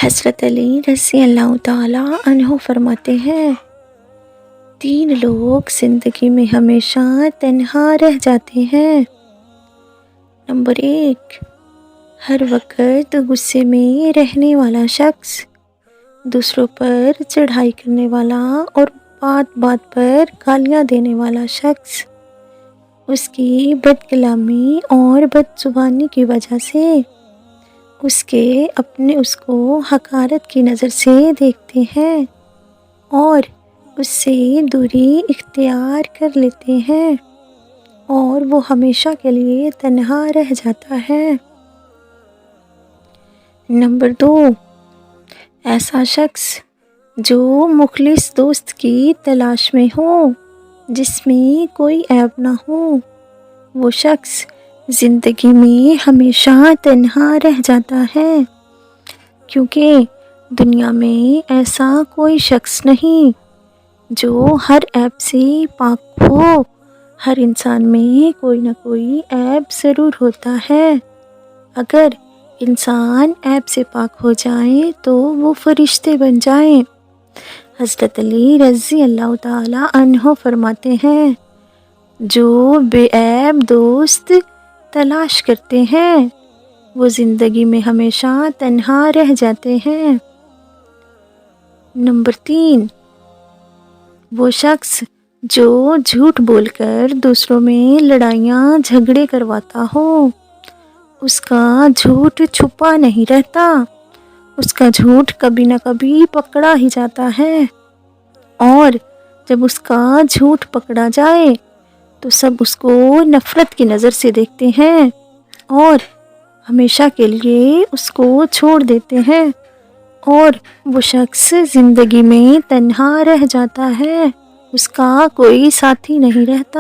حضرت علی رضی اللہ تعالیٰ عنہ فرماتے ہیں، 3 لوگ زندگی میں ہمیشہ تنہا رہ جاتے ہیں۔ نمبر 1، ہر وقت غصے میں رہنے والا شخص، دوسروں پر چڑھائی کرنے والا اور بات بات پر گالیاں دینے والا شخص۔ اس کی بد کلامی اور بد زبانی کی وجہ سے اس کو حقارت کی نظر سے دیکھتے ہیں اور اس سے دوری اختیار کر لیتے ہیں اور وہ ہمیشہ کے لیے تنہا رہ جاتا ہے۔ نمبر 2، ایسا شخص جو مخلص دوست کی تلاش میں ہو، جس میں کوئی عیب نہ ہو، وہ شخص زندگی میں ہمیشہ تنہا رہ جاتا ہے، کیونکہ دنیا میں ایسا کوئی شخص نہیں جو ہر عیب سے پاک ہو۔ ہر انسان میں کوئی نہ کوئی عیب ضرور ہوتا ہے۔ اگر انسان عیب سے پاک ہو جائیں تو وہ فرشتے بن جائیں۔ حضرت علی رضی اللہ تعالیٰ عنہ فرماتے ہیں، جو بے عیب دوست تلاش کرتے ہیں وہ زندگی میں ہمیشہ تنہا رہ جاتے ہیں۔ نمبر 3، وہ شخص جو جھوٹ بول کر دوسروں میں لڑائیاں جھگڑے کرواتا ہو، اس کا جھوٹ چھپا نہیں رہتا، اس کا جھوٹ کبھی نہ کبھی پکڑا ہی جاتا ہے، اور جب اس کا جھوٹ پکڑا جائے تو سب اس کو نفرت کی نظر سے دیکھتے ہیں اور ہمیشہ کے لیے اس کو چھوڑ دیتے ہیں، اور وہ شخص زندگی میں تنہا رہ جاتا ہے، اس کا کوئی ساتھی نہیں رہتا۔